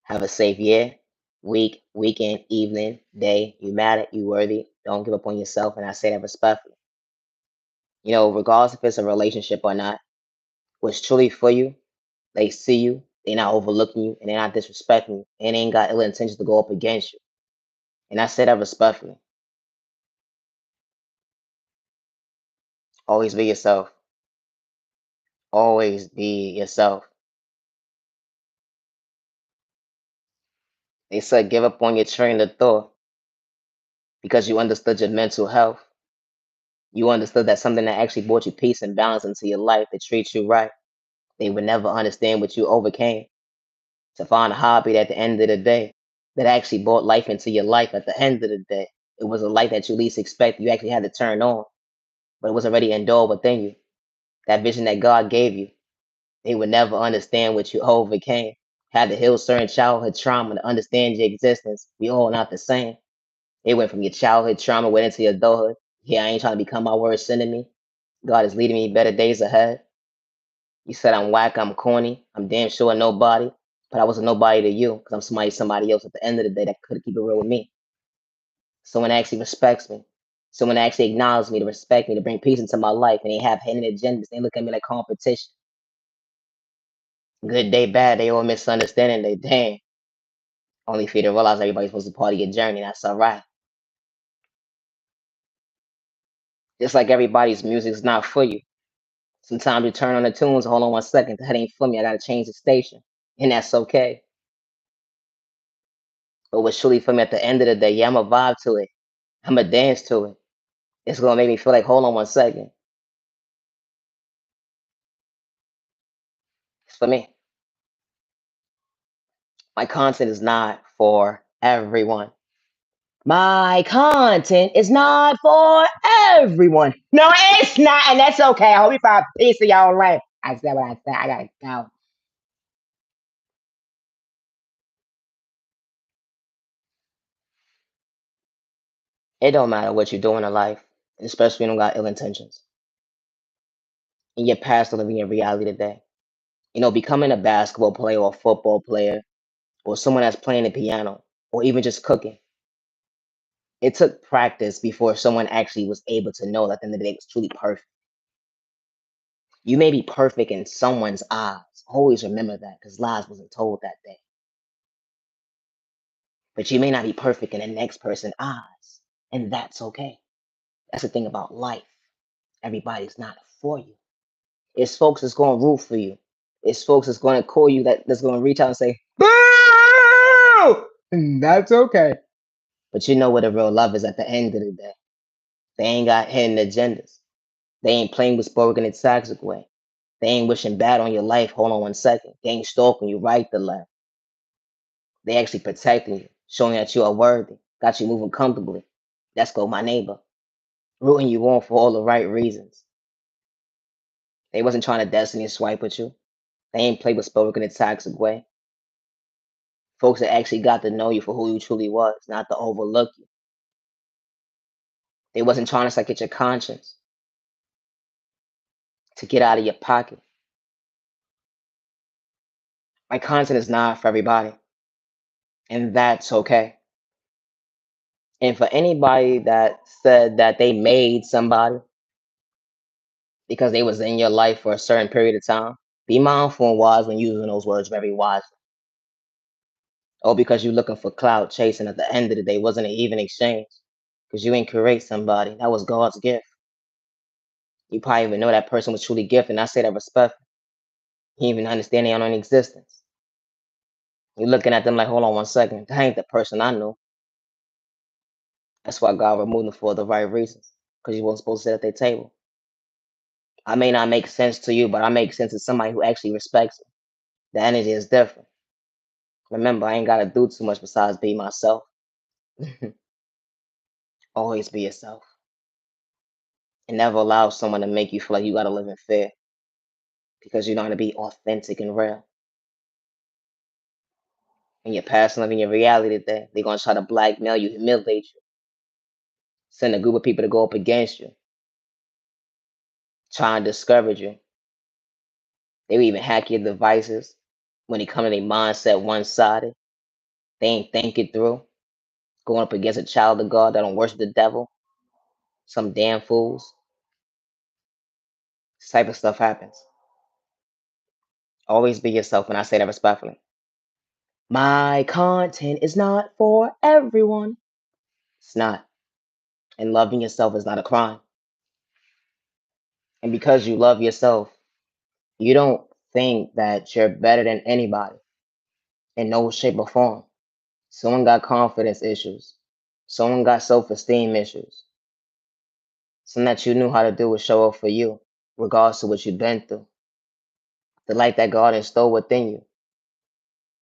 Have a safe year, week, weekend, evening, day. You matter, you worthy. Don't give up on yourself. And I say that respectfully. Regardless if it's a relationship or not, what's truly for you, they see you, they're not overlooking you, and they're not disrespecting you, and they ain't got ill intentions to go up against you. And I say that respectfully. Always be yourself. Always be yourself. They said give up on your train of thought because you understood your mental health. You understood that something that actually brought you peace and balance into your life that treats you right. They would never understand what you overcame to find a hobby at the end of the day that actually brought life into your life at the end of the day. It was a life that you least expected. You actually had to turn on, but it was already indoor within you. That vision that God gave you, they would never understand what you overcame. Had to heal certain childhood trauma to understand your existence. We all not the same. It went from your childhood trauma, went into your adulthood. Yeah, I ain't trying to become my worst enemy. God is leading me better days ahead. You said I'm whack, I'm corny, I'm damn sure nobody, but I was a nobody to you because I'm somebody else at the end of the day that could keep it real with me. Someone actually respects me. Someone that actually acknowledge me, to respect me, to bring peace into my life, and they have hidden agendas. They look at me like competition. Good day, bad, they all misunderstanding. They damn. Only for you to realize everybody's supposed to be part of your journey. That's all right. Just like everybody's music's not for you. Sometimes you turn on the tunes, hold on 1 second, that ain't for me. I gotta change the station. And that's okay. But what's truly for me at the end of the day, yeah, I'ma vibe to it. I'ma dance to it. It's gonna make me feel like, hold on 1 second. It's for me. My content is not for everyone. My content is not for everyone. No, it's not, and that's okay. I hope you find peace in your own life. I said what I said. I gotta go. It don't matter what you're doing in life, especially when you don't got ill intentions. In your past or living your reality today. Becoming a basketball player or a football player or someone that's playing the piano or even just cooking. It took practice before someone actually was able to know that at the end of the day it was truly perfect. You may be perfect in someone's eyes. Always remember that because lies wasn't told that day. But you may not be perfect in the next person's eyes. And that's okay. That's the thing about life. Everybody's not for you. It's folks that's going to root for you. It's folks that's going to call you that's going to reach out and say, boo! And that's okay. But you know what a real love is at the end of the day. They ain't got hidden agendas. They ain't playing with spoken in toxic way. They ain't wishing bad on your life. Hold on 1 second. They ain't stalking you right to left. They actually protecting you, showing that you are worthy, got you moving comfortably. That's go my neighbor. Rooting you on for all the right reasons. They wasn't trying to destiny swipe with you. They ain't play with spoken in toxic way. Folks that actually got to know you for who you truly was, not to overlook you. They wasn't trying to like get your conscience to get out of your pocket. My content is not for everybody, and that's okay. And for anybody that said that they made somebody because they was in your life for a certain period of time, be mindful and wise when using those words very wisely. Or because you're looking for cloud chasing at the end of the day wasn't an even exchange. Because you ain't create somebody. That was God's gift. You probably even know that person was truly gifted, and I say that respectfully. You even understand their own existence. You're looking at them like, hold on 1 second. That ain't the person I know. That's why God removed them for the right reasons. Because you weren't supposed to sit at their table. I may not make sense to you, but I make sense to somebody who actually respects it. The energy is different. Remember, I ain't gotta do too much besides be myself. Always be yourself. And never allow someone to make you feel like you gotta live in fear. Because you know how to be authentic and real. When you're passing living your reality today, they're gonna try to blackmail you, humiliate you, send a group of people to go up against you, try and discourage you. They will even hack your devices when it comes to their mindset one-sided. They ain't think it through. Going up against a child of God that don't worship the devil. Some damn fools. This type of stuff happens. Always be yourself, and I say that respectfully. My content is not for everyone. It's not. And loving yourself is not a crime. And because you love yourself, you don't think that you're better than anybody in no shape or form. Someone got confidence issues. Someone got self-esteem issues. Something that you knew how to do was show up for you, regardless of what you've been through. The light that God instilled within you.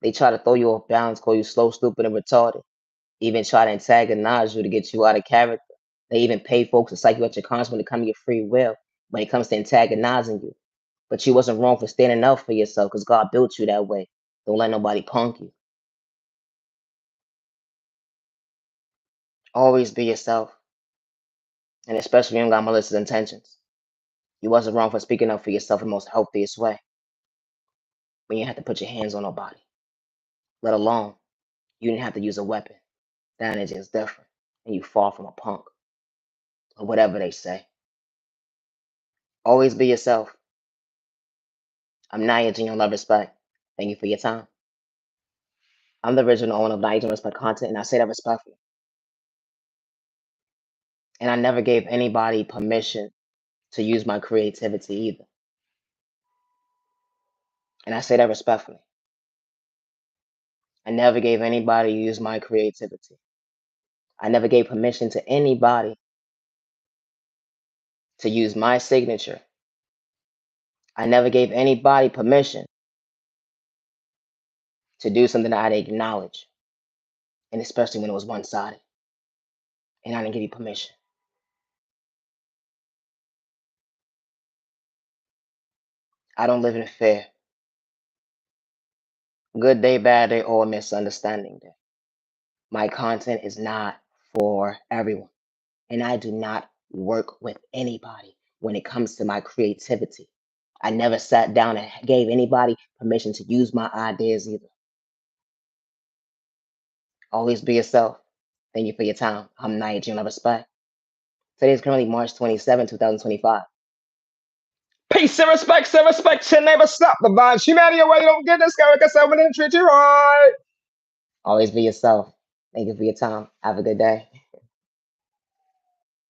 They try to throw you off balance, call you slow, stupid, and retarded. Even try to antagonize you to get you out of character. They even pay folks to psych you at your conscience when it comes to your free will, when it comes to antagonizing you. But you wasn't wrong for standing up for yourself because God built you that way. Don't let nobody punk you. Always be yourself, and especially when you don't got malicious intentions. You wasn't wrong for speaking up for yourself in the most healthiest way when you had to put your hands on nobody, let alone you didn't have to use a weapon. That energy is different, and you fall from a punk. or whatever they say. Always be yourself. I'm Niyah Genuine Love Respect. Thank you for your time. I'm the original owner of Niyah Genuine Respect content, and I say that respectfully. And I never gave anybody permission to use my creativity either. And I say that respectfully. I never gave anybody to use my creativity. I never gave permission to anybody to use my signature. I never gave anybody permission to do something that I didn't acknowledge, and especially when it was one-sided. And I didn't give you permission. I don't live in fear. Good day, bad day, or misunderstanding day. My content is not for everyone, and I do not work with anybody when it comes to my creativity. I never sat down and gave anybody permission to use my ideas either. Always be yourself. Thank you for your time. I'm Niyah Genuine Love Respect. Today is currently March 27, 2025. Peace and respect your neighbor, stop the violence. Humanity, where you don't get this guy, like I said, when they treat you right. Always be yourself. Thank you for your time. Have a good day.